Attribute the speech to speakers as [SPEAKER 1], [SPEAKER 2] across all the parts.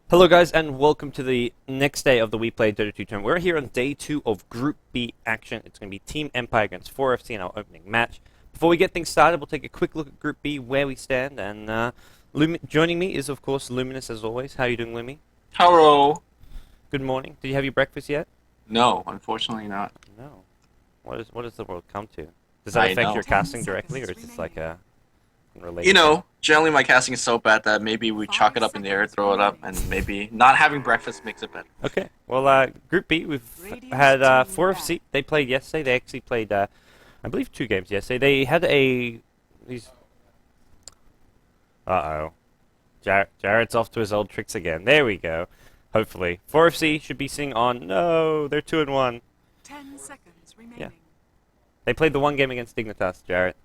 [SPEAKER 1] Hello guys and welcome to the next day of the WePlay Dota 2 tournament. We're here on day 2 of Group B action. It's going to be Team Empire against 4FC in our opening match. Before we get things started, we'll take a quick look at Group B, where we stand, and joining me is of course Luminous as always. How are you doing, Lumi?
[SPEAKER 2] Hello.
[SPEAKER 1] Good morning. Did you have your breakfast yet?
[SPEAKER 2] No, unfortunately not.
[SPEAKER 1] No. What does the world come to? Does that
[SPEAKER 2] I
[SPEAKER 1] affect
[SPEAKER 2] know.
[SPEAKER 1] your casting directly, or is this like a unrelated
[SPEAKER 2] You
[SPEAKER 1] thing?
[SPEAKER 2] know, generally my casting is so bad that maybe we chalk it up in the air, throw it up, and maybe not having breakfast makes it better.
[SPEAKER 1] Okay. Well, Group B, we've had 4FC. They played yesterday. They actually played, I believe, 2 games yesterday. They had these. Uh-oh. Jarrett's off to his old tricks again. There we go. Hopefully. 4FC should be sitting on. No, they're 2-1.
[SPEAKER 3] 10 seconds remaining.
[SPEAKER 1] Yeah. They played the one game against Dignitas, Jarrett.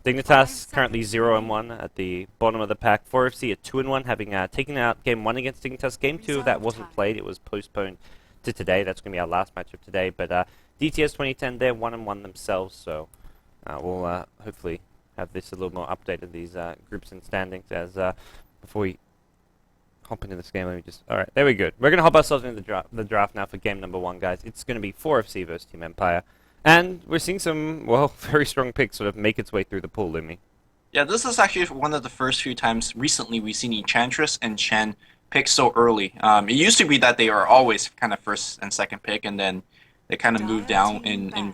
[SPEAKER 1] Dignitas currently 0-1 at the bottom of the pack. 4FC at 2-1, having taken out Game 1 against Dignitas. Game 2 of that wasn't played. It was postponed to today. That's going to be our last match of today. But DTS 2010, they're 1-1 themselves, so we'll hopefully have this a little more updated, these groups and standings, as before we hop into this game. Let me just... Alright, there we go. We're going to hop ourselves into the draft now for game number 1, guys. It's going to be 4FC versus Team Empire. And we're seeing some, well, very strong picks sort of make its way through the pool, Lumi.
[SPEAKER 2] Yeah, this is actually one of the first few times recently we've seen Enchantress and Chen pick so early. It used to be that they were always kind of first and second pick, and then they kind of moved down in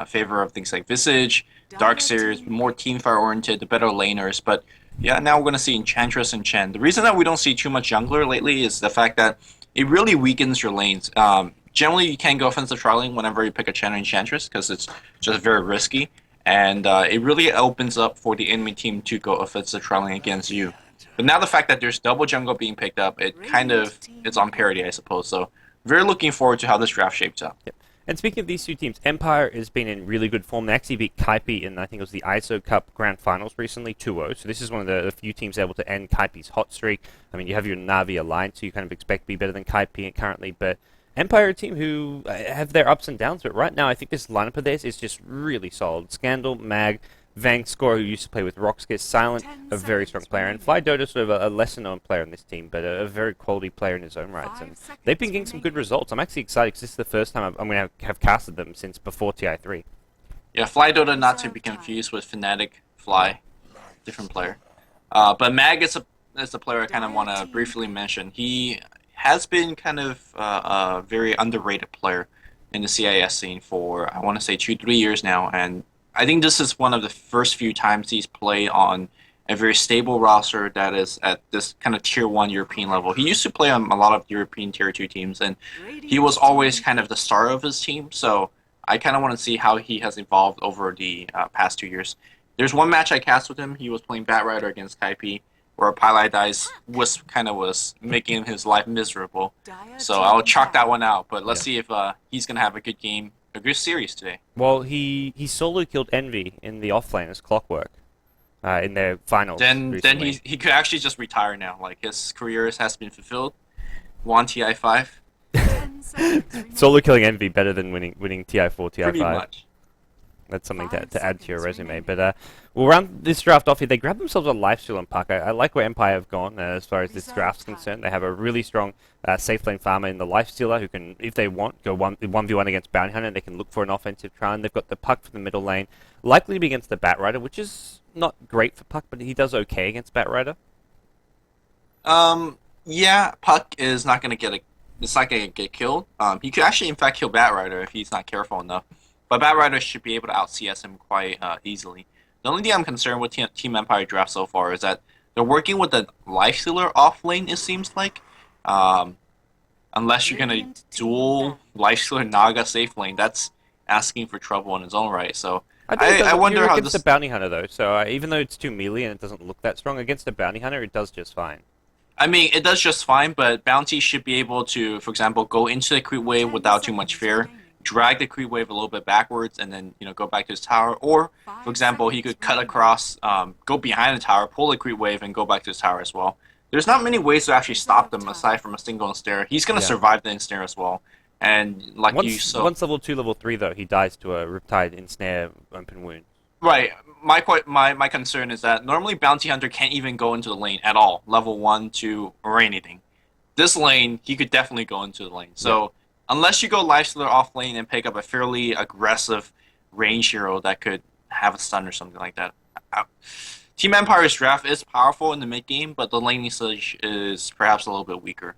[SPEAKER 2] favor of things like Visage, Darkseers, more teamfire oriented, the better laners. But yeah, now we're going to see Enchantress and Chen. The reason that we don't see too much jungler lately is the fact that it really weakens your lanes. Generally, you can't go offensive trialing whenever you pick a Chen or Enchantress because it's just very risky, and it really opens up for the enemy team to go offensive trialing against you. But now the fact that there's double jungle being picked up, it's on parity, I suppose. So very looking forward to how this draft shapes up.
[SPEAKER 1] Yep. And speaking of these two teams, Empire has been in really good form. They actually beat Kaipi in, I think it was the ISO Cup Grand Finals recently, 2-0. So this is one of the few teams able to end Kaipi's hot streak. I mean, you have your Na'Vi Alliance, so you kind of expect to be better than Kaipi currently, but Empire, a team who have their ups and downs, but right now I think this lineup of theirs is just really solid. Scandal, Mag, Vang Score, who used to play with Roxkis, Silent, a very strong player, and Fly Dota, sort of a lesser-known player in this team, but a very quality player in his own rights. And they've been getting some good results. I'm actually excited because this is the first time I'm going to have casted them since before TI3.
[SPEAKER 2] Yeah, Fly Dota not to be confused with Fnatic Fly, different player. But Mag is a player I kind of want to briefly mention. He has been kind of a very underrated player in the CIS scene for, I want to say, 2-3 years now, and I think this is one of the first few times he's played on a very stable roster that is at this kind of tier 1 European level. He used to play on a lot of European tier 2 teams, and he was always kind of the star of his team, so I kind of want to see how he has evolved over the past 2 years. There's one match I cast with him. He was playing Batrider against Kaipi, where Pylai Dice was making his life miserable. So I'll chalk that one out. But let's see if he's gonna have a good game, a good series today.
[SPEAKER 1] Well, he solo killed Envy in the offlane as Clockwork in their finals.
[SPEAKER 2] Then
[SPEAKER 1] recently.
[SPEAKER 2] he could actually just retire now. Like his career has been fulfilled. Won TI5.
[SPEAKER 3] 10 seconds remaining.
[SPEAKER 1] Solo killing Envy better than winning TI4, TI5.
[SPEAKER 2] Pretty much.
[SPEAKER 1] That's something
[SPEAKER 3] 5
[SPEAKER 1] to add to your
[SPEAKER 3] seconds
[SPEAKER 1] resume.
[SPEAKER 3] remaining.
[SPEAKER 1] But we'll round this draft off here. They grabbed themselves a lifesteal and puck. I like where Empire have gone as far as this draft's concerned. They have a really strong safe lane farmer in the lifestealer who can, if they want, go 1v1 against Bounty Hunter. They can look for an offensive try, and they've got the puck for the middle lane. Likely to be against the Batrider, which is not great for puck, but he does okay against Batrider.
[SPEAKER 2] Yeah, Puck is not gonna get it's not gonna get killed. He could actually, in fact, kill Batrider if he's not careful enough. But Batrider should be able to out CS him quite easily. The only thing I'm concerned with Team Empire draft so far is that they're working with the Lifestealer off lane, it seems like. Unless you're going to dual Lifestealer Naga safe lane, that's asking for trouble in its own right. So I wonder
[SPEAKER 1] you're
[SPEAKER 2] how
[SPEAKER 1] against
[SPEAKER 2] this...
[SPEAKER 1] the Bounty Hunter, though, so even though it's too melee and it doesn't look that strong, against a Bounty Hunter, it does just fine.
[SPEAKER 2] I mean, it does just fine, but Bounty should be able to, for example, go into the creep wave without too much fear, drag the creep wave a little bit backwards, and then go back to his tower. Or, for example, he could cut across, go behind the tower, pull the creep wave, and go back to his tower as well. There's not many ways to actually stop them aside from a single ensnare. He's going to survive the ensnare as well. And like
[SPEAKER 1] once level 2, level 3, though, he dies to a Riptide ensnare open wound.
[SPEAKER 2] Right. My concern is that normally Bounty Hunter can't even go into the lane at all, level 1, 2, or anything. this lane, he could definitely go into the lane. So unless you go Lifestealer off lane and pick up a fairly aggressive range hero that could have a stun or something like that. Team Empire's draft is powerful in the mid game, but the lane usage is perhaps a little bit weaker.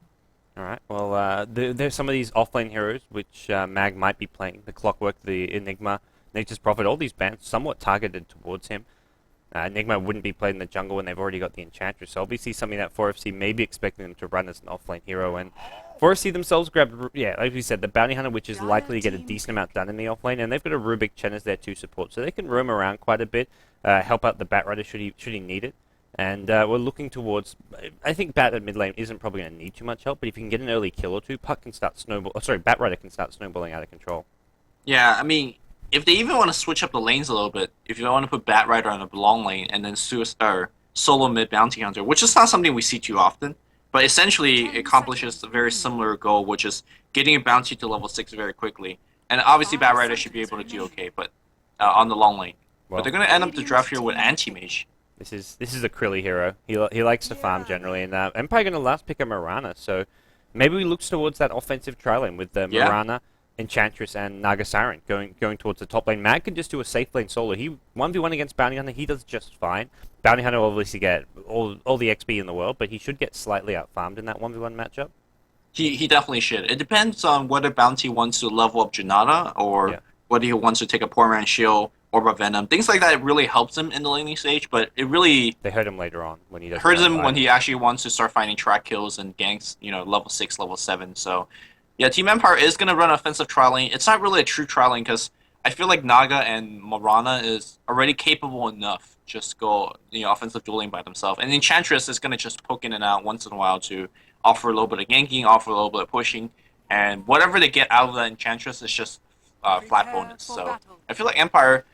[SPEAKER 1] All right. Well, there's some of these offlane heroes which Mag might be playing. The Clockwork, the Enigma, Nature's Prophet, all these bans somewhat targeted towards him. Enigma wouldn't be played in the jungle when they've already got the Enchantress, so obviously something that 4FC may be expecting them to run as an offlane hero. And 4FC themselves grabbed, like we said, the Bounty Hunter, which is likely to get a decent amount done in the offlane, and they've got a Rubik Chen as their 2 support, so they can roam around quite a bit, help out the Bat Rider should he need it. And we're looking towards, I think Bat at mid lane isn't probably going to need too much help, but if you can get an early kill or two, Bat Rider can start snowballing out of control.
[SPEAKER 2] Yeah, I mean, if they even want to switch up the lanes a little bit, if you want to put Bat Rider on a long lane and then solo mid Bounty Hunter, which is not something we see too often, but essentially it accomplishes a very similar goal, which is getting a Bounty to level 6 very quickly. And obviously Bat Rider should be able to do okay, but on the long lane. But they're going to end up the draft here with Anti-Mage.
[SPEAKER 1] This is a Krilly hero. He likes to farm generally, and Empire going to last pick a Mirana, so maybe we look towards that offensive tri lane with the Mirana, Enchantress, and Naga Siren going towards the top lane. Mag can just do a safe lane solo. He 1v1 against Bounty Hunter, he does just fine. Bounty Hunter will obviously get all the XP in the world, but he should get slightly out-farmed in that 1v1 matchup.
[SPEAKER 2] He definitely should. It depends on whether Bounty wants to level up Janata or whether he wants to take a Poor Man's Shield, Orb of Venom. Things like that really helps him in the laning stage, but it really...
[SPEAKER 1] They hurt him later on when he does...
[SPEAKER 2] Hurts him when he actually wants to start finding track kills and ganks, level 6, level 7, so... Yeah, Team Empire is going to run offensive tri-lane. It's not really a true tri-lane because I feel like Naga and Mirana is already capable enough just go offensive dueling by themselves. And Enchantress is going to just poke in and out once in a while to offer a little bit of ganking, offer a little bit of pushing. And whatever they get out of that Enchantress is just flat bonus. So I feel like Empire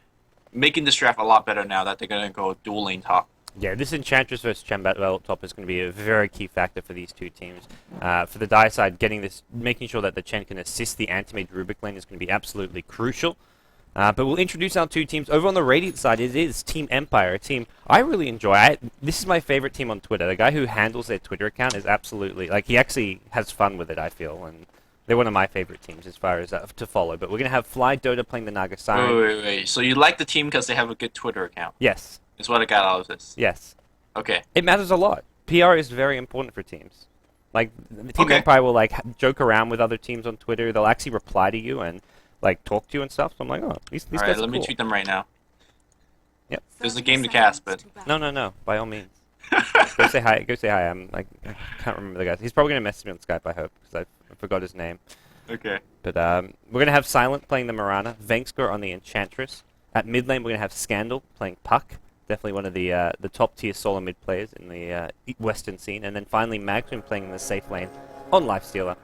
[SPEAKER 2] making this draft a lot better now that they're going to go dual lane top.
[SPEAKER 1] Yeah, this Enchantress versus Chen battle top is going to be a very key factor for these two teams. For the Dire side, making sure that the Chen can assist the anti-mage Rubik lane is going to be absolutely crucial. But we'll introduce our two teams. Over on the Radiant side, it is Team Empire, a team I really enjoy. This is my favorite team on Twitter. The guy who handles their Twitter account is absolutely, he actually has fun with it, I feel. And they're one of my favorite teams as far as to follow. But we're going to have Fly Dota playing the Naga Siren.
[SPEAKER 2] Wait. So you like the team because they have a good Twitter account?
[SPEAKER 1] Yes.
[SPEAKER 2] Is what I got out of this.
[SPEAKER 1] Yes.
[SPEAKER 2] Okay.
[SPEAKER 1] It matters a lot. PR is very important for teams. Team Empire will joke around with other teams on Twitter. They'll actually reply to you and talk to you and stuff. So I'm like, oh, these guys are
[SPEAKER 2] let me
[SPEAKER 1] cool.
[SPEAKER 2] tweet them right now.
[SPEAKER 1] Yep.
[SPEAKER 2] There's a game to cast, but
[SPEAKER 1] no. By all means, go say hi. I can't remember the guy. He's probably gonna message me on Skype. I hope because I forgot his name.
[SPEAKER 2] Okay.
[SPEAKER 1] But we're gonna have Silent playing the Mirana, Vengskor on the Enchantress. At mid lane, we're gonna have Scandal playing Puck. Definitely one of the top tier solo mid players in the Western scene. And then finally Magpin playing in the safe lane on Lifestealer.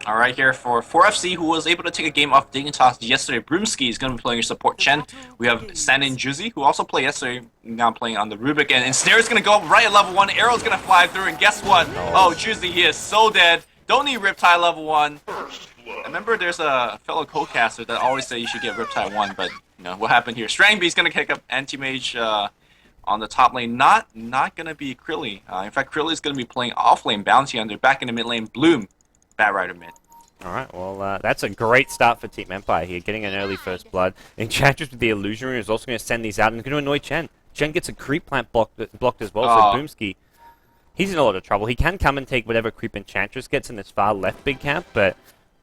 [SPEAKER 2] Alright, here for 4FC, who was able to take a game off Dignitas yesterday, Broomski is going to be playing your support Chen. We have Sanin Juzi, who also played yesterday, now playing on the Rubik. And Snare is going to go up right at level 1. Arrow's going to fly through, and guess what? Oh, Juzi, he is so dead. Don't need Riptide level 1. I remember there's a fellow co-caster that always said you should get Riptide 1, but what happened here? Strangby's going to kick up Anti-Mage on the top lane. Not going to be Krilly. In fact, Krilly's going to be playing off lane Bounty Hunter. Back in the mid lane, Bloom, Bat Rider mid.
[SPEAKER 1] Alright, well, that's a great start for Team Empire here, getting an early first blood. Enchantress with the Illusionary is also going to send these out and going to annoy Chen. Chen gets a creep plant blocked as well, so Boomski, he's in a lot of trouble. He can come and take whatever creep Enchantress gets in this far left big camp, but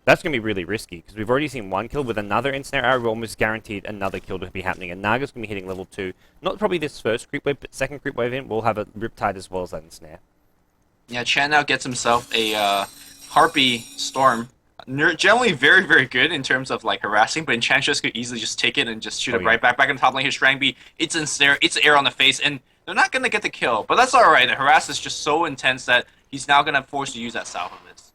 [SPEAKER 1] that's going to be really risky, because we've already seen one kill. With another Ensnare Arrow, we're almost guaranteed another kill to be happening. And Naga's going to be hitting level 2. Not probably this first creep wave, but second creep wave in, we'll have a Riptide as well as that Ensnare.
[SPEAKER 2] Yeah, Chen now gets himself a Harpy Storm. Generally very, very good in terms of harassing, but Enchantress could easily just take it and just shoot it right back in the top lane. Here's Strangby. It's Ensnare, it's air on the face, and they're not going to get the kill. But that's alright. The harass is just so intense that he's now going to force to use that South of this.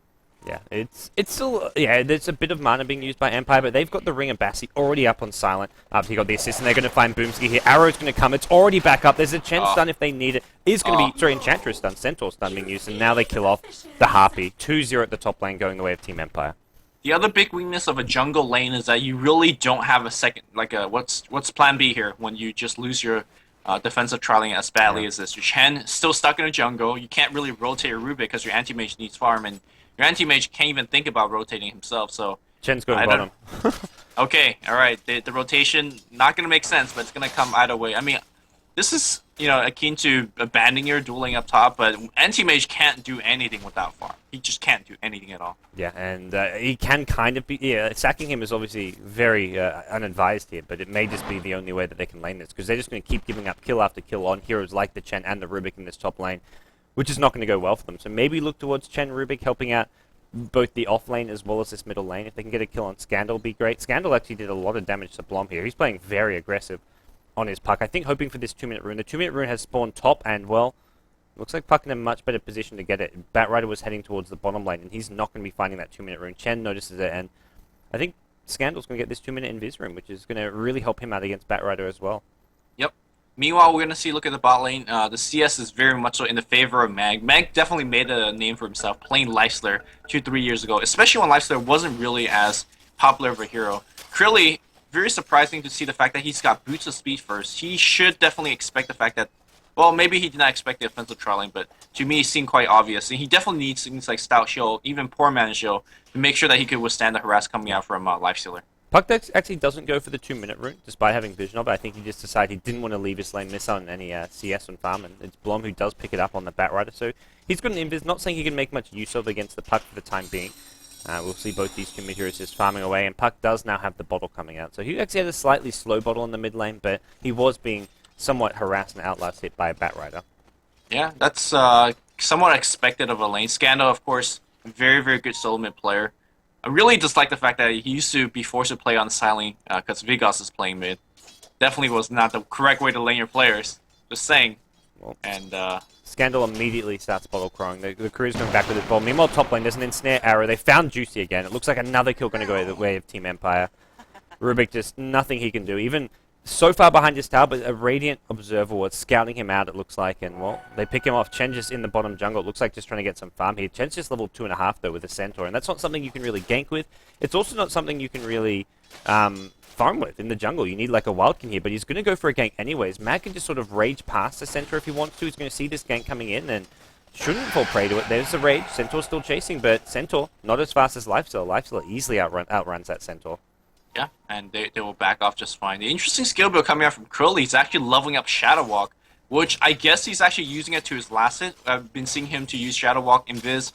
[SPEAKER 1] Yeah, it's still, there's a bit of mana being used by Empire, but they've got the Ring of Bassi already up on Silent after he got the assist, and they're going to find Boomski here. Arrow's going to come, it's already back up. There's a Chen stun if they need it. Is going to be, Enchantress stun, Centaur stun being used, and now they kill off the Harpy. 2-0 at the top lane going the way of Team Empire.
[SPEAKER 2] The other big weakness of a jungle lane is that you really don't have a second, what's plan B here when you just lose your defensive trialing as badly as this. Your Chen still stuck in the jungle. You can't really rotate your Rubik because your anti-mage needs farm, and your anti-mage can't even think about rotating himself. So
[SPEAKER 1] Chen's going
[SPEAKER 2] I
[SPEAKER 1] bottom.
[SPEAKER 2] okay, all right. The rotation not gonna make sense, but it's gonna come either way. I mean, this is akin to abandoning your dueling up top, but anti-mage can't do anything without farm. He just can't do anything at all.
[SPEAKER 1] Yeah, and he can kind of be... Yeah, sacking him is obviously very unadvised here, but it may just be the only way that they can lane this, because they're just going to keep giving up kill after kill on heroes like the Chen and the Rubik in this top lane, which is not going to go well for them. So maybe look towards Chen, Rubik, helping out both the off lane as well as this middle lane. If they can get a kill on Scandal, would be great. Scandal actually did a lot of damage to Blom here. He's playing very aggressive on his Puck. I think hoping for this 2-minute rune. The 2-minute rune has spawned top, and, well, looks like Puck in a much better position to get it. Batrider was heading towards the bottom lane, and he's not going to be finding that 2-minute rune. Chen notices it, and I think Scandal's going to get this 2-minute invis rune, which is going to really help him out against Batrider as well.
[SPEAKER 2] Yep. Meanwhile, we're going to see, look at the bot lane. The CS is very much so in the favor of Mag. Mag definitely made a name for himself playing Lifeslayer 2-3 years ago, especially when Lifeslayer wasn't really as popular of a hero. Clearly, very surprising to see the fact that he's got Boots of Speed first. He should definitely expect the fact that, well, maybe he did not expect the offensive trialing, but to me it seemed quite obvious. And he definitely needs things like Stout Shield, even Poor Man's Shield, to make sure that he could withstand the harass coming out from Lifestealer.
[SPEAKER 1] Puck actually doesn't go for the 2-minute rune, despite having vision of it. I think he just decided he didn't want to leave his lane miss on any CS on farm, and it's Blom who does pick it up on the Batrider. So he's got an invis, not saying he can make much use of against the Puck for the time being. We'll see both these two mid heroes just farming away, and Puck does now have the bottle coming out. So he actually had a slightly slow bottle in the mid lane, but he was being somewhat harassed and outlast hit by a Batrider.
[SPEAKER 2] Yeah, that's somewhat expected of a lane. Scandal, of course, very, very good solo mid player. I really dislike the fact that he used to be forced to play on silent because Vigos is playing mid. Definitely was not the correct way to lane your players. Just saying.
[SPEAKER 1] Well,
[SPEAKER 2] and
[SPEAKER 1] Scandal immediately starts bottle crowing. The crew's going back with his ball. Meanwhile, top lane, there's an ensnare arrow. They found Juicy again. It looks like another kill going to go the way of Team Empire. Rubik just nothing he can do. Even so far behind his tower, but a Radiant Observer was scouting him out, it looks like. And, well, they pick him off. Chen just in the bottom jungle. It looks like just trying to get some farm here. Chen's just level 2.5, though, with a Centaur. And that's not something you can really gank with. It's also not something you can really farm with in the jungle. You need like a Wildkin here, but he's going to go for a gank anyways. Mag can just sort of rage past the Centaur if he wants to. He's going to see this gank coming in and shouldn't fall prey to it. There's the rage. Centaur's still chasing, but Centaur not as fast as Lifesteal. Lifesteal easily outruns that Centaur.
[SPEAKER 2] Yeah, and they will back off just fine. The interesting skill build coming out from Curly, he's actually leveling up Shadow Walk, which I guess he's actually using it to his last hit. I've been seeing him to use Shadow Walk, Invis,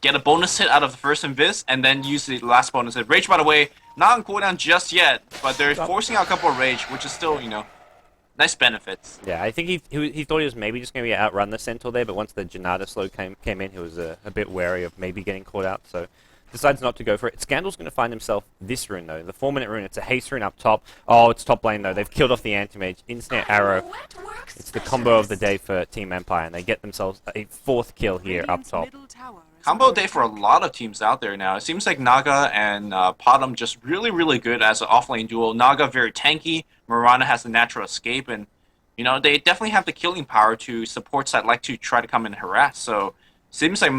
[SPEAKER 2] get a bonus hit out of the first Invis, and then use the last bonus hit. Rage, by the way, not on cooldown just yet, but they're forcing out a couple of Rage, which is still, nice benefits.
[SPEAKER 1] Yeah, I think he thought he was maybe just going to outrun the Centaur there, but once the Janata slow came in, he was a bit wary of maybe getting caught out, so decides not to go for it. Scandal's going to find himself this rune, though. The 4-minute rune. It's a haste rune up top. Oh, it's top lane, though. They've killed off the anti-mage. Instant arrow. It's the combo of the day for Team Empire, and they get themselves a 4th kill here up top.
[SPEAKER 2] Combo day for a lot of teams out there now. It seems like Naga and Potom just really, really good as an offlane duo. Naga very tanky. Mirana has the natural escape, and they definitely have the killing power to supports that like to try to come and harass. So seems like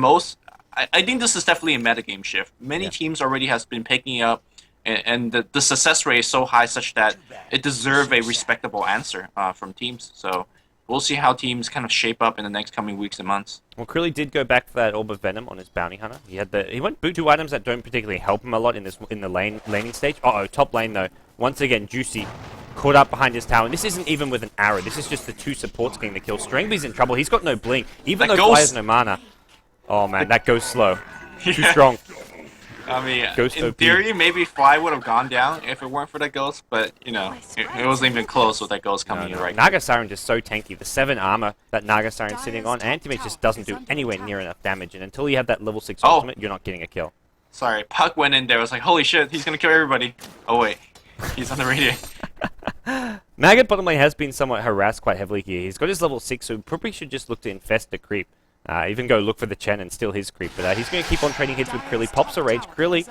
[SPEAKER 2] I think this is definitely a metagame shift. Many teams already has been picking it up, and the success rate is so high such that it deserves a respectable answer from teams. So we'll see how teams kind of shape up in the next coming weeks and months.
[SPEAKER 1] Well, Crilly did go back for that Orb of Venom on his Bounty Hunter. He went boot 2 items that don't particularly help him a lot in the laning stage. Uh-oh, top lane though. Once again, Juicy caught up behind his tower. And this isn't even with an arrow. This is just the 2 supports getting the kill. Strangby's in trouble. He's got no blink. Even though Fly has no mana. Oh man, that goes slow. Too strong.
[SPEAKER 2] I mean,
[SPEAKER 1] Ghost
[SPEAKER 2] in
[SPEAKER 1] OP.
[SPEAKER 2] theory, maybe Fly would have gone down if it weren't for that Ghost, but, it wasn't even close with that Ghost coming in right now.
[SPEAKER 1] Naga Siren just so tanky. The 7 armor that Naga Siren's sitting on, Anti-Mage just doesn't do anywhere near enough damage, and until you have that level 6 ultimate, you're not getting a kill.
[SPEAKER 2] Sorry, Puck went in there. I was like, holy shit, he's gonna kill everybody. Oh wait, he's on the radio.
[SPEAKER 1] Mag at bottom lane has been somewhat harassed quite heavily here. He's got his level 6, so probably should just look to infest the creep. Even go look for the Chen and steal his creep, but he's going to keep on trading hits with Crilly. Pops a rage. Crilly,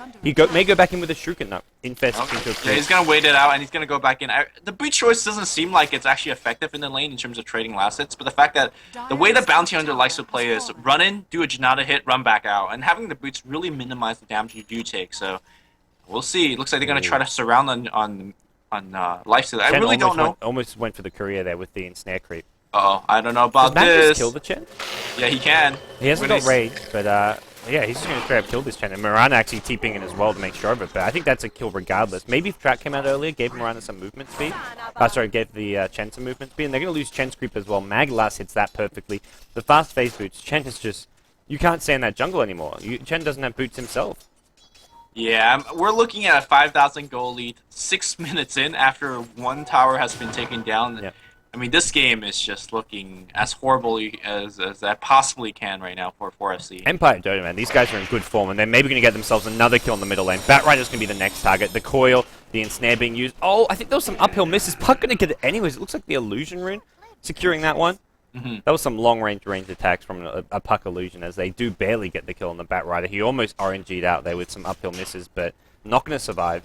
[SPEAKER 1] may go back in with a Shuriken. No, infest into a creep.
[SPEAKER 2] Yeah, he's going to wait it out, and he's going to go back in. The boot choice doesn't seem like it's actually effective in the lane in terms of trading last hits, but the fact that the way the Bounty Hunter likes to play is run in, do a Janata hit, run back out, and having the boots really minimize the damage you do take, so we'll see. It looks like they're going to try to surround on Lifesteal. I
[SPEAKER 1] Chen
[SPEAKER 2] really don't know.
[SPEAKER 1] almost went for the career there with the ensnare creep.
[SPEAKER 2] Uh-oh, I don't know
[SPEAKER 1] Does
[SPEAKER 2] about
[SPEAKER 1] Mag just
[SPEAKER 2] this.
[SPEAKER 1] kill the Chen?
[SPEAKER 2] Yeah, he can.
[SPEAKER 1] He hasn't
[SPEAKER 2] When
[SPEAKER 1] got rage, but yeah, he's just going to straight up kill this Chen. And Mirana actually TPing in as well to make sure of it, but I think that's a kill regardless. Maybe if Track came out earlier, gave Mirana some movement speed. Sorry, gave the Chen some movement speed, and they're going to lose Chen's creep as well. Mag last hits that perfectly. The fast phase boots, Chen is just... You can't stay in that jungle anymore. Chen doesn't have boots himself.
[SPEAKER 2] Yeah, we're looking at a 5,000 goal lead 6 minutes in after one tower has been taken down.
[SPEAKER 1] Yep.
[SPEAKER 2] I mean, this game is just looking as horrible as that possibly can right now for 4FC.
[SPEAKER 1] Empire Dota, man, these guys are in good form, and they're maybe going to get themselves another kill in the middle lane. Batrider's going to be the next target. The coil, the ensnare being used. Oh, I think there was some uphill misses. Puck going to get it anyways. It looks like the illusion rune securing that one. That was some long-range attacks from a Puck illusion, as they do barely get the kill on the Batrider. He almost RNG'd out there with some uphill misses, but not going to survive.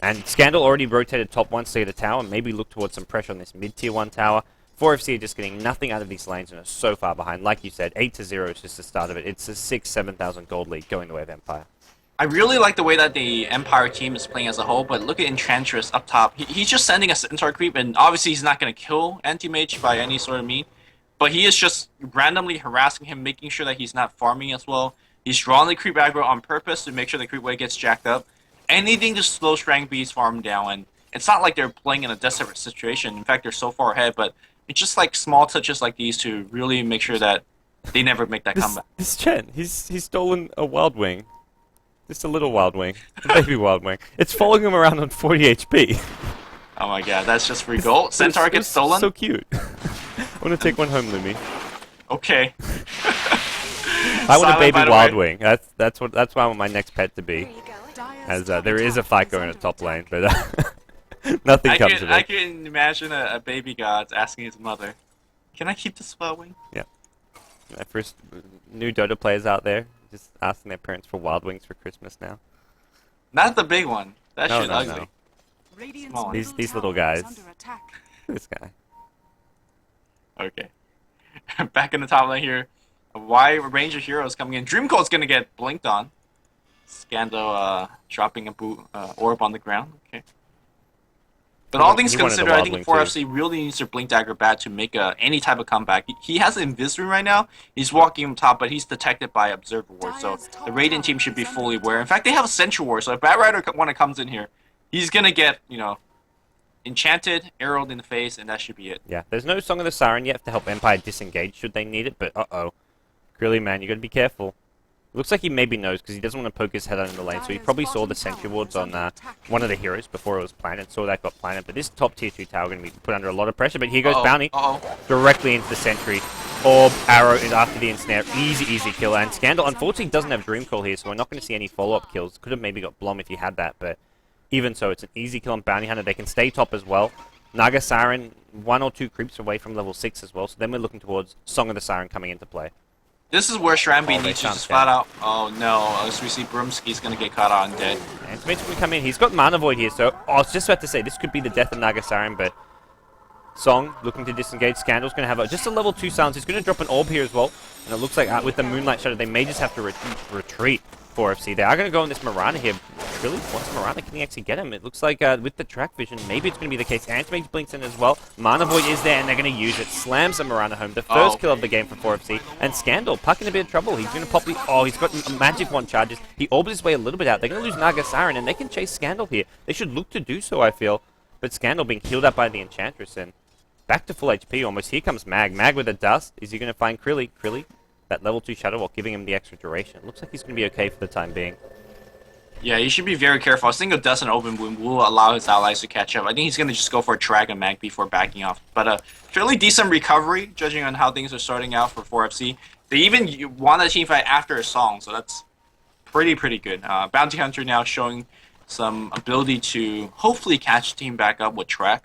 [SPEAKER 1] And Scandal already rotated top one to get a tower, and maybe look towards some pressure on this mid-tier 1 tower. 4FC are just getting nothing out of these lanes and are so far behind. Like you said, 8-0 is just the start of it. It's a 6,000-7,000 gold lead going the way of Empire.
[SPEAKER 2] I really like the way that the Empire team is playing as a whole, but look at Enchantress up top. He's just sending a Centaur creep, and obviously he's not going to kill Anti-Mage by any sort of mean. But he is just randomly harassing him, making sure that he's not farming as well. He's drawing the creep aggro on purpose to make sure the creep wave gets jacked up. Anything to slow Strang B's farm down, and it's not like they're playing in a desperate situation. In fact, they're so far ahead, but it's just like small touches like these to really make sure that they never make that comeback.
[SPEAKER 1] This Chen, he's stolen a Wild Wing. Just a little Wild Wing. A baby Wild Wing. It's following him around on 40 HP.
[SPEAKER 2] Oh my god, that's just free gold. Centaur gets stolen?
[SPEAKER 1] So cute. I want to take one home, Lumi.
[SPEAKER 2] Okay.
[SPEAKER 1] I want a
[SPEAKER 2] Silent,
[SPEAKER 1] baby
[SPEAKER 2] by the
[SPEAKER 1] Wild
[SPEAKER 2] way.
[SPEAKER 1] Wing. That's what I want my next pet to be. As there is a fight going in the top lane, but nothing comes of it.
[SPEAKER 2] I can imagine a baby god asking his mother, "Can I keep this Wild Wing?"
[SPEAKER 1] Yeah. First new Dota players out there just asking their parents for Wild Wings for Christmas now.
[SPEAKER 2] Not the big one. That
[SPEAKER 1] No,
[SPEAKER 2] shit
[SPEAKER 1] no,
[SPEAKER 2] ugly.
[SPEAKER 1] no.
[SPEAKER 3] Radiant's
[SPEAKER 2] Small.
[SPEAKER 3] middle
[SPEAKER 1] These little
[SPEAKER 3] tower is
[SPEAKER 1] guys.
[SPEAKER 3] under attack.
[SPEAKER 1] This guy.
[SPEAKER 2] Okay. Back in the top lane here. A wide range of heroes coming in. Dreamcoat's gonna get blinked on. Scando dropping a orb on the ground. Okay. But all things
[SPEAKER 1] He wanted the
[SPEAKER 2] considered, I
[SPEAKER 1] Wild
[SPEAKER 2] think
[SPEAKER 1] Wing
[SPEAKER 2] 4FC really needs to blink dagger bad to make any type of comeback. He has an Invis rune right now. He's walking on top, but he's detected by Observer Ward. So the Radiant team should be fully aware. In fact, they have a Sentry Ward. So if Batrider when it comes in here, he's gonna get enchanted, arrowed in the face, and that should be it.
[SPEAKER 1] Yeah, there's no Song of the Siren yet to help Empire disengage should they need it, but uh-oh. Really, man, you gotta be careful. Looks like he maybe knows because he doesn't want to poke his head out in the lane, so he probably saw the sentry wards on one of the heroes before it was planted, saw that got planted, but this top tier 2 tower going to be put under a lot of pressure, but here goes Bounty. Directly into the sentry. Orb, arrow is after the ensnare. Easy kill, and Scandal unfortunately doesn't have Dream Call here, so we're not going to see any follow-up kills. Could have maybe got Blom if he had that, but even so, it's an easy kill on Bounty Hunter. They can stay top as well. Naga Siren, 1 or 2 creeps away from level 6 as well, so then we're looking towards Song of the Siren coming into play.
[SPEAKER 2] This is where Shrambi
[SPEAKER 1] they
[SPEAKER 2] needs to
[SPEAKER 1] found
[SPEAKER 2] just
[SPEAKER 1] Ken.
[SPEAKER 2] flat out. Oh no, as we see Broomski's gonna get caught out and dead.
[SPEAKER 1] And Mitch can come in. He's got Mana Void here, so I was just about to say this could be the death of Naga Siren, but Song looking to disengage. Scandal's going to have just a level 2 silence. He's going to drop an orb here as well, and it looks like with the Moonlight Shadow, they may just have to retreat. 4FC. They are going to go on this Mirana here. Really? Once Mirana, can he actually get him? It looks like with the track vision, maybe it's going to be the case. Antimage blinks in as well. Mana Void is there, and they're going to use it. Slams the Mirana home. The first kill of the game for 4FC. And Scandal, Puck in a bit of trouble. He's going to pop the... Oh, he's got Magic Wand charges. He orbs his way a little bit out. They're going to lose Naga Siren, and they can chase Scandal here. They should look to do so, I feel. But Scandal being healed up by the Enchantress, and back to full HP almost. Here comes Mag. Mag with a dust. Is he going to find Krilly? Krilly? That level 2 Shadow Wall, giving him the extra duration. It looks like he's going to be okay for the time being.
[SPEAKER 2] Yeah, you should be very careful. A single dust and open wound will allow his allies to catch up. I think he's going to just go for a Dragon Mag before backing off. But fairly decent recovery, judging on how things are starting out for 4FC. They even won a team fight after a song, so that's pretty good. Bounty Hunter now showing some ability to hopefully catch the team back up with Track.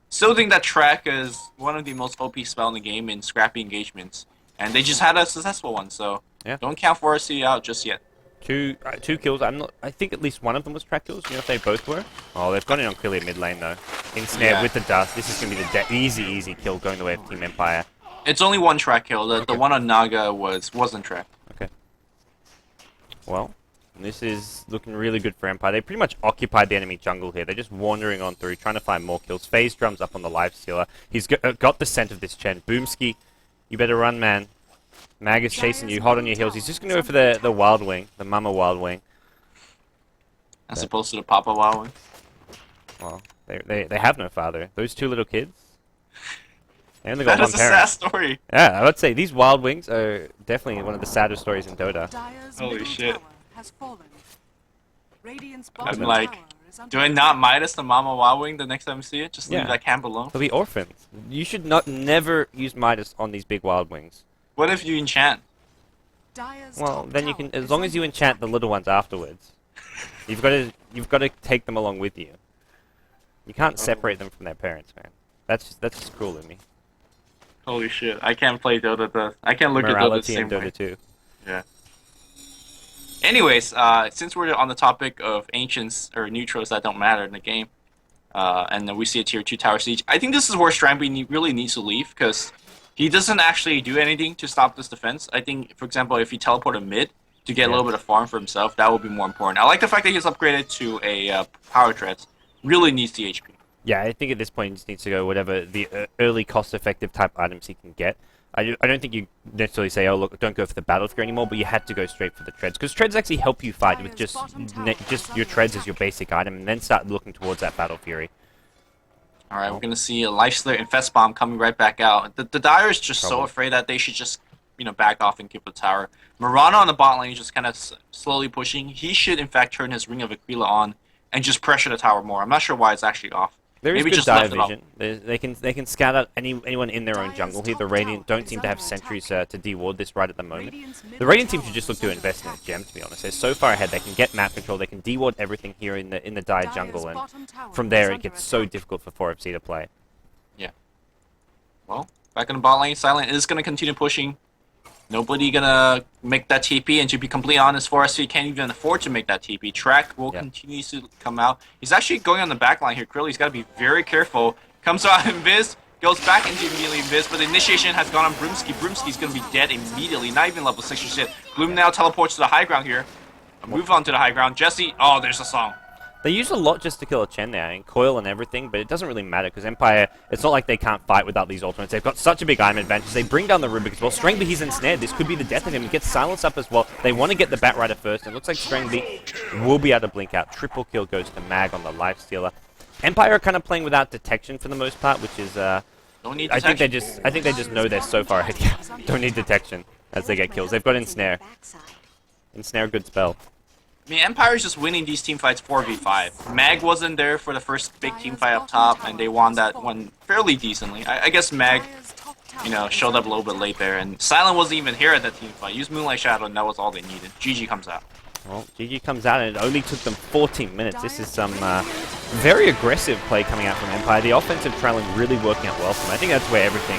[SPEAKER 2] Still think that Track is one of the most OP spell in the game in scrappy engagements. And they just had a successful one, so
[SPEAKER 1] yeah. Don't
[SPEAKER 2] count 4FC out just yet.
[SPEAKER 1] Two kills. I think at least one of them was track kills. You know if they both were? Oh, they've gone in on clearly mid lane though. Ensnare with the dust. This is going to be the easy kill going the way of Team Empire.
[SPEAKER 2] It's only one track kill. The one on Naga wasn't track.
[SPEAKER 1] Okay. Well, And this is looking really good for Empire. They pretty much occupied the enemy jungle here. They're just wandering on through, trying to find more kills. FaZe drums up on the lifestealer. He's got the scent of this Chen. Boomski, you better run, man. Mag is chasing you. Hold on your heels. He's just going to go for the Wild Wing, the Mama Wild Wing.
[SPEAKER 2] As opposed to the Papa Wow.
[SPEAKER 1] Well, they have no father. Those two little kids. They only got
[SPEAKER 2] That
[SPEAKER 1] one
[SPEAKER 2] is a
[SPEAKER 1] parent.
[SPEAKER 2] sad story.
[SPEAKER 1] Yeah, I would say these Wild Wings are definitely one of the saddest stories in Dota.
[SPEAKER 3] Dire's
[SPEAKER 2] Holy
[SPEAKER 3] middle
[SPEAKER 2] shit.
[SPEAKER 3] tower has fallen. Radiant's
[SPEAKER 2] I'm
[SPEAKER 3] bottom
[SPEAKER 2] like,
[SPEAKER 3] tower is under
[SPEAKER 2] do I not Midas the Mama Wow Wing the next time I see it? Just leave
[SPEAKER 1] Yeah.
[SPEAKER 2] that camp alone.
[SPEAKER 1] They'll be orphans. You should never use Midas on these big Wild Wings.
[SPEAKER 2] What if you enchant?
[SPEAKER 3] Dire's
[SPEAKER 1] Well,
[SPEAKER 3] top
[SPEAKER 1] then you
[SPEAKER 3] tower
[SPEAKER 1] can, as
[SPEAKER 3] is
[SPEAKER 1] long as you
[SPEAKER 3] under
[SPEAKER 1] enchant the little ones afterwards. You've got to take them along with you. You can't separate them from their parents, man. That's just cruel of me.
[SPEAKER 2] Holy shit! I can't play Dota. I can't look at Dota the
[SPEAKER 1] Morality
[SPEAKER 2] same
[SPEAKER 1] in Dota
[SPEAKER 2] way.
[SPEAKER 1] 2.
[SPEAKER 2] Yeah. Anyways, since we're on the topic of ancients or neutrals that don't matter in the game, and then we see a tier 2 tower siege, I think this is where Strangby really needs to leave because he doesn't actually do anything to stop this defense. I think, for example, if he teleported mid to get a little bit of farm for himself, that would be more important. I like the fact that he's upgraded to a power treads. Really needs the HP.
[SPEAKER 1] Yeah, I think at this point he just needs to go whatever the early cost-effective type items he can get. I don't think you necessarily say, oh look, don't go for the battlefield anymore, but you had to go straight for the treads because treads actually help you fight with just your treads as your basic item, and then start looking towards that battle fury.
[SPEAKER 2] All right, we're gonna see a Lifestealer Infest Bomb coming right back out. The Dire is just so
[SPEAKER 1] Trouble.
[SPEAKER 2] afraid that they should just back off and keep the tower. Mirana on the bot lane is just kind of slowly pushing. He should in fact turn his Ring of Aquila on and just pressure the tower more. I'm not sure why it's actually off.
[SPEAKER 1] There is
[SPEAKER 2] Maybe
[SPEAKER 1] good
[SPEAKER 2] just
[SPEAKER 1] dire
[SPEAKER 2] left it off.
[SPEAKER 1] vision. They can scout out anyone in their own jungle here. The Radiant don't seem to have sentries to de-ward this right at the moment. The Radiant team should just look to invest in a gem, to be honest. They're so far ahead. They can get map control. They can de-ward everything here in the dire jungle, and from there it gets so difficult for 4FC to play.
[SPEAKER 2] Yeah. Well, back in the bot lane, Silent is gonna continue pushing. Nobody gonna make that TP, and to be completely honest, 4SC can't even afford to make that TP. Track will continue to come out. He's actually going on the back line here. Krilly's got to be very careful. Comes out Invis, goes back into immediately Invis, but the initiation has gone on Broomski. Broomski's gonna be dead immediately, not even level 6 or shit. Gloom now teleports to the high ground here. Move on to the high ground. Jesse, oh, there's a song.
[SPEAKER 1] They use a lot just to kill a Chen there, and coil and everything, but it doesn't really matter because Empire, it's not like they can't fight without these ultimates. They've got such a big item advantage. They bring down the Rubik as well. Strangby, he's ensnared. This could be the death of him. He gets silenced up as well. They want to get the Batrider first, and it looks like Strangby will be able to blink out. Triple kill goes to Mag on the Lifestealer. Empire are kind of playing without detection for the most part, which is,
[SPEAKER 2] Don't need
[SPEAKER 1] I think
[SPEAKER 2] detection.
[SPEAKER 1] they just know they're so far ahead. Don't need detection as they get kills. They've got Ensnare. Ensnare, good spell.
[SPEAKER 2] I mean, Empire's just winning these team fights 4v5. Mag wasn't there for the first big team fight up top, and they won that one fairly decently. I guess Mag, showed up a little bit late there, and Silent wasn't even here at that team fight. Used Moonlight Shadow, and that was all they needed. GG comes out.
[SPEAKER 1] Well, GG comes out, and it only took them 14 minutes. This is some very aggressive play coming out from Empire. The offensive trailing really working out well for them. I think that's where everything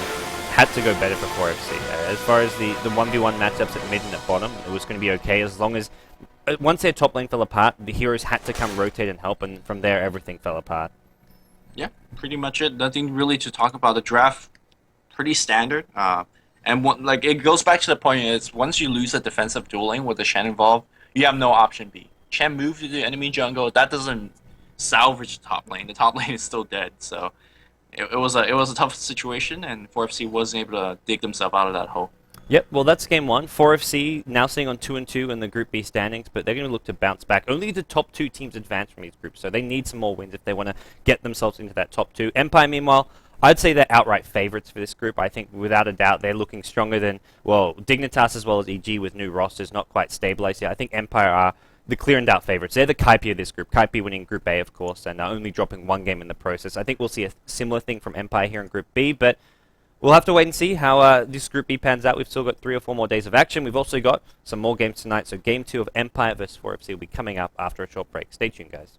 [SPEAKER 1] had to go better for 4FC. As far as the 1v1 matchups at mid and at bottom, it was going to be okay as long as once their top lane fell apart, the heroes had to come rotate and help, and from there everything fell apart.
[SPEAKER 2] Yeah, pretty much it. Nothing really to talk about. The draft, pretty standard. And it goes back to the point is once you lose a defensive duel lane with the Shen involved, you have no option B. Shen moved to the enemy jungle. That doesn't salvage the top lane. The top lane is still dead. So it was a tough situation, and 4FC wasn't able to dig themselves out of that hole.
[SPEAKER 1] Yep, well that's game one. 4FC now sitting on 2-2 in the Group B standings, but they're going to look to bounce back. Only the top two teams advance from these groups, so they need some more wins if they want to get themselves into that top two. Empire, meanwhile, I'd say they're outright favorites for this group. I think without a doubt they're looking stronger than, well, Dignitas as well as EG with new rosters not quite stabilized yet. I think Empire are the clear and doubt favorites. They're the Kaipi of this group. Kaipi winning Group A, of course, and only dropping one game in the process. I think we'll see a similar thing from Empire here in Group B, but we'll have to wait and see how this Group B pans out. We've still got 3 or 4 more days of action. We've also got some more games tonight, so Game 2 of Empire vs 4FC will be coming up after a short break. Stay tuned, guys.